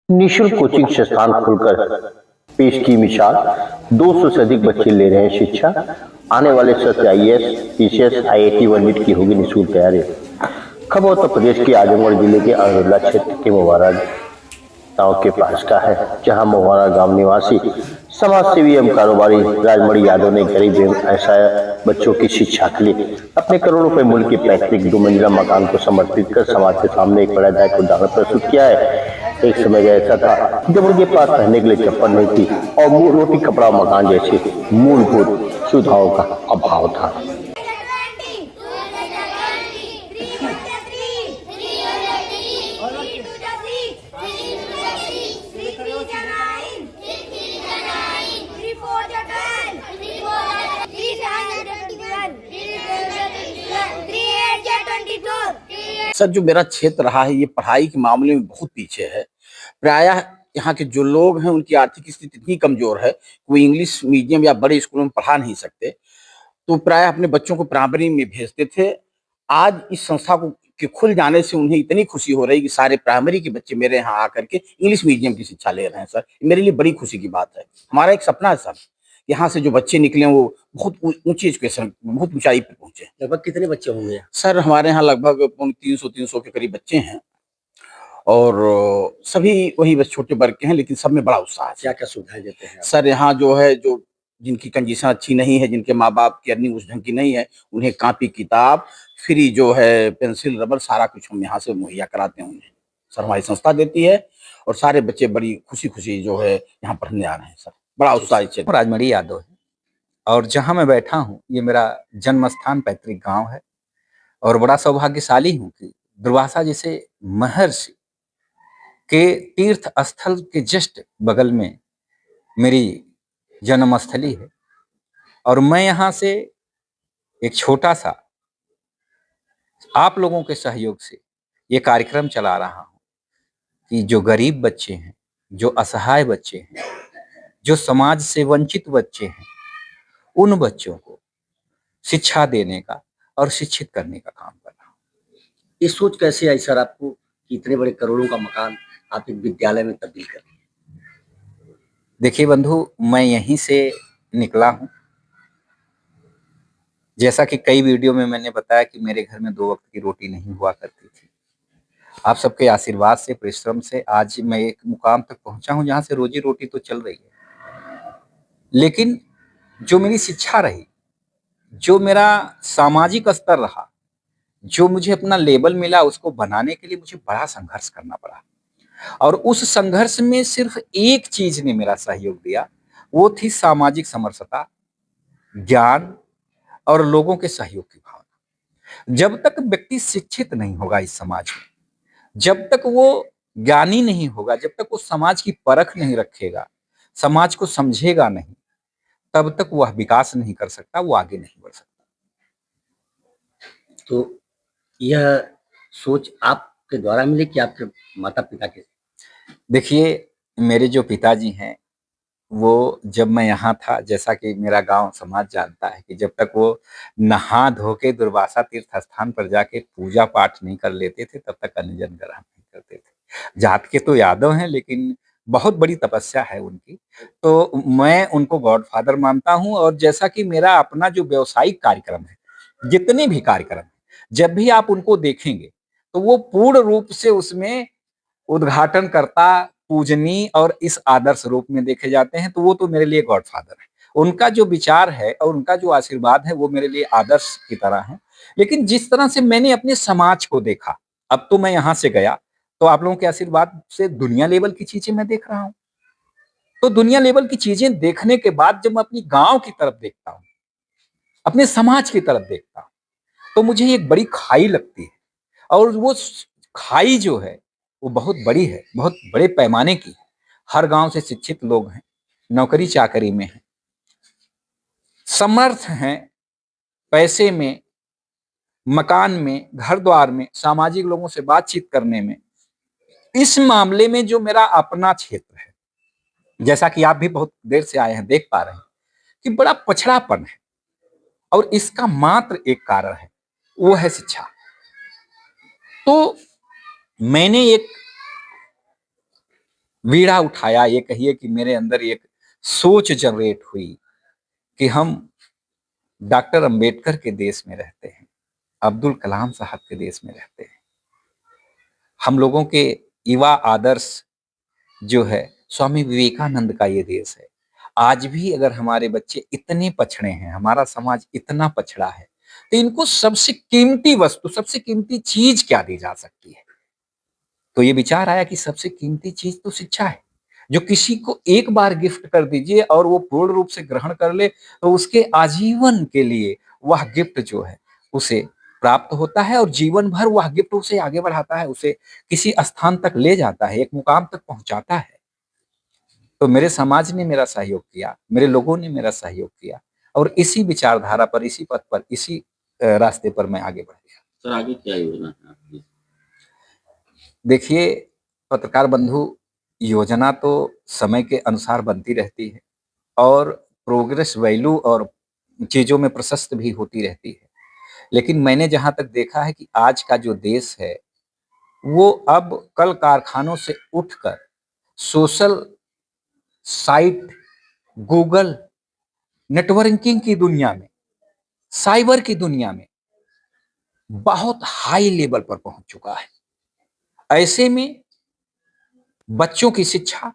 निःशुल्क कोचिंग संस्थान खुलकर पेश की मिसाल। 200 से अधिक बच्चे ले रहे हैं शिक्षा। आने वाले सत्र आईएएस, पीसीएस, आईआईटी व नीट की होगी निःशुल्क तैयारी। खबर उत्तर प्रदेश के आजमगढ़ जिले के अररिया क्षेत्र के मोवारा गांव के पास का है, जहां मोवारा गांव निवासी समाजसेवी एवं कारोबारी राजमणि यादव ने गरीब एवं असहाय बच्चों की शिक्षा के लिए अपने करोड़ों रुपए मूल्य के पैतृक 2 मंजिला मकान को समर्पित कर समाज के सामने एक प्रेरणादायक उदाहरण प्रस्तुत किया है। एक समय ऐसा था जब उनके पास रहने के लिए चप्पल नहीं थी और रोटी कपड़ा मकान जैसे मूलभूत सुविधाओं का अभाव था। सर, जो मेरा क्षेत्र रहा है ये पढ़ाई के मामले में बहुत पीछे है। प्रायः यहाँ के जो लोग हैं उनकी आर्थिक स्थिति इतनी कमजोर है वो इंग्लिश मीडियम या बड़े स्कूलों में पढ़ा नहीं सकते, तो प्रायः अपने बच्चों को प्राइमरी में भेजते थे। आज इस संस्था को के खुल जाने से उन्हें इतनी खुशी हो रही है कि सारे प्राइमरी के बच्चे मेरे यहाँ आकर के इंग्लिश मीडियम की शिक्षा ले रहे हैं। सर, मेरे लिए बड़ी खुशी की बात है। हमारा एक सपना है सर, यहाँ से जो बच्चे निकले वो बहुत ऊंची एजुकेशन, बहुत ऊंचाई पे पहुंचे। लगभग कितने बच्चे होंगे? सर, हमारे यहाँ लगभग 300 के करीब बच्चे हैं और सभी वही बस छोटे वर्ग के हैं, लेकिन सब में बड़ा उत्साह है। क्या क्या सुविधाएं देते हैं? सर, यहाँ जो है जो जिनकी कंडीशन अच्छी नहीं है, जिनके माँ बाप की अर्निंग उस ढंग की नहीं है, उन्हें कापी किताब फ्री जो है, पेंसिल रबर सारा कुछ हम यहाँ से मुहैया कराते हैं उन्हें। सर, हमारी संस्था देती है और सारे बच्चे बड़ी खुशी खुशी जो है यहाँ पढ़ने आ रहे हैं। सर, बड़ा उत्साहित। राजमणि यादव है और जहां मैं बैठा हूं ये मेरा जन्म स्थान पैतृक गांव है और बड़ा सौभाग्यशाली हूं कि दुर्वासा जैसे महर्षि के तीर्थ स्थल के जस्ट बगल में मेरी जन्मस्थली है और मैं यहां से एक छोटा सा आप लोगों के सहयोग से ये कार्यक्रम चला रहा हूं कि जो गरीब बच्चे हैं, जो असहाय बच्चे हैं, जो समाज से वंचित बच्चे हैं, उन बच्चों को शिक्षा देने का और शिक्षित करने का काम कर रहा हूँ। ये सोच कैसे आई सर आपको कि इतने बड़े करोड़ों का मकान आप एक विद्यालय में तब्दील कर रहे हैं? देखिए बंधु, मैं यहीं से निकला हूँ। जैसा कि कई वीडियो में मैंने बताया कि मेरे घर में 2 वक्त की रोटी नहीं हुआ करती थी। आप सबके आशीर्वाद से, परिश्रम से आज मैं एक मुकाम तक पहुंचा हूं जहां से रोजी रोटी तो चल रही है, लेकिन जो मेरी शिक्षा रही, जो मेरा सामाजिक स्तर रहा, जो मुझे अपना लेबल मिला, उसको बनाने के लिए मुझे बड़ा संघर्ष करना पड़ा और उस संघर्ष में सिर्फ एक चीज ने मेरा सहयोग दिया, वो थी सामाजिक समरसता, ज्ञान और लोगों के सहयोग की भावना। जब तक व्यक्ति शिक्षित नहीं होगा इस समाज में, जब तक वो ज्ञानी नहीं होगा, जब तक वो समाज की परख नहीं रखेगा, समाज को समझेगा नहीं, तब तक वह विकास नहीं कर सकता, वो आगे नहीं बढ़ सकता। तो यह सोच आपके द्वारा मिली कि आपके माता पिता के? देखिए, मेरे जो पिताजी हैं वो जब मैं यहाँ था, जैसा कि मेरा गांव समाज जानता है कि जब तक वो नहा धो के दुर्वासा तीर्थ स्थान पर जाके पूजा पाठ नहीं कर लेते थे तब तक अन्नजल ग्रहण नहीं करते थे। जात के तो यादव हैं लेकिन बहुत बड़ी तपस्या है उनकी, तो मैं उनको गॉडफादर मानता हूँ। और जैसा कि मेरा अपना जो व्यावसायिक कार्यक्रम है, जितने भी कार्यक्रम है, जब भी आप उनको देखेंगे तो वो पूर्ण रूप से उसमें उद्घाटनकर्ता, पूजनीय और इस आदर्श रूप में देखे जाते हैं, तो वो तो मेरे लिए गॉडफादर है। उनका जो विचार है और उनका जो आशीर्वाद है वो मेरे लिए आदर्श की तरह है। लेकिन जिस तरह से मैंने अपने समाज को देखा, अब तो मैं यहाँ से गया तो आप लोगों के आशीर्वाद से दुनिया लेवल की चीजें मैं देख रहा हूँ। तो दुनिया लेवल की चीजें देखने के बाद जब मैं अपनी गांव की तरफ देखता हूँ, अपने समाज की तरफ देखता हूँ, तो मुझे एक बड़ी खाई लगती है और वो खाई जो है वो बहुत बड़ी है, बहुत बड़े पैमाने की है। हर गांव से शिक्षित लोग हैं, नौकरी चाकरी में हैं, समर्थ हैं, पैसे में, मकान में, घर द्वार में, सामाजिक लोगों से बातचीत करने में। इस मामले में जो मेरा अपना क्षेत्र है, जैसा कि आप भी बहुत देर से आए हैं, देख पा रहे हैं कि बड़ा पछड़ापन है और इसका मात्र एक कारण है, वो है शिक्षा। तो मैंने एक बीड़ा उठाया, ये कहिए कि मेरे अंदर एक सोच जनरेट हुई कि हम डॉक्टर अंबेडकर के देश में रहते हैं, अब्दुल कलाम साहब के देश में रहते हैं। हम लोगों के युवा आदर्श जो है स्वामी विवेकानंद का ये देश है। आज भी अगर हमारे बच्चे इतने पछड़े हैं, हमारा समाज इतना पछड़ा है, तो इनको सबसे कीमती वस्तु, सबसे कीमती चीज क्या दी जा सकती है? तो ये विचार आया कि सबसे कीमती चीज तो शिक्षा है। जो किसी को एक बार गिफ्ट कर दीजिए और वो पूर्ण रूप से ग्रहण कर ले, तो उसके आजीवन के लिए वह गिफ्ट जो है उसे प्राप्त होता है और जीवन भर वह गिफ्ट उसे आगे बढ़ाता है, उसे किसी स्थान तक ले जाता है, एक मुकाम तक पहुंचाता है। तो मेरे समाज ने मेरा सहयोग किया, मेरे लोगों ने मेरा सहयोग किया और इसी विचारधारा पर, इसी पथ पर, इसी रास्ते पर मैं आगे बढ़ गया। सर आगे क्या योजना है आपकी? देखिए पत्रकार बंधु, योजना तो समय के अनुसार बनती रहती है और प्रोग्रेस वैल्यू और चीजों में प्रशस्त भी होती रहती है। लेकिन मैंने जहां तक देखा है कि आज का जो देश है वो अब कल कारखानों से उठकर सोशल साइट, गूगल, नेटवर्किंग की दुनिया में, साइबर की दुनिया में बहुत हाई लेवल पर पहुंच चुका है। ऐसे में बच्चों की शिक्षा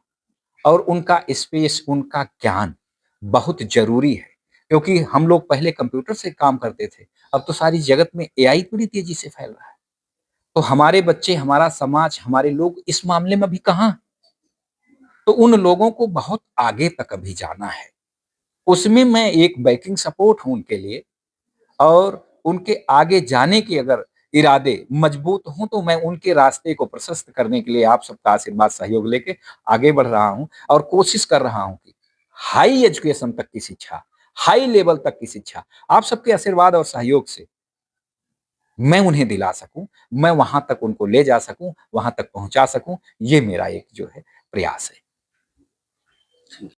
और उनका स्पेस, उनका ज्ञान बहुत जरूरी है, क्योंकि हम लोग पहले कंप्यूटर से काम करते थे, अब तो सारी जगत में एआई बड़ी तेजी से फैल रहा है। तो हमारे बच्चे, हमारा समाज, हमारे लोग इस मामले में अभी कहाँ हैं? तो उन लोगों को बहुत आगे तक अभी जाना है। उसमें मैं एक बैकिंग सपोर्ट हूं उनके लिए, और उनके आगे जाने के अगर इरादे मजबूत हों तो मैं उनके रास्ते को प्रशस्त करने के लिए आप सबका आशीर्वाद सहयोग लेके आगे बढ़ रहा हूं और कोशिश कर रहा हूं कि हाई एजुकेशन तक की शिक्षा, हाई लेवल तक की शिक्षा आप सबके आशीर्वाद और सहयोग से मैं उन्हें दिला सकूं, मैं वहां तक उनको ले जा सकूं, वहां तक पहुंचा सकूं। ये मेरा एक जो है प्रयास है।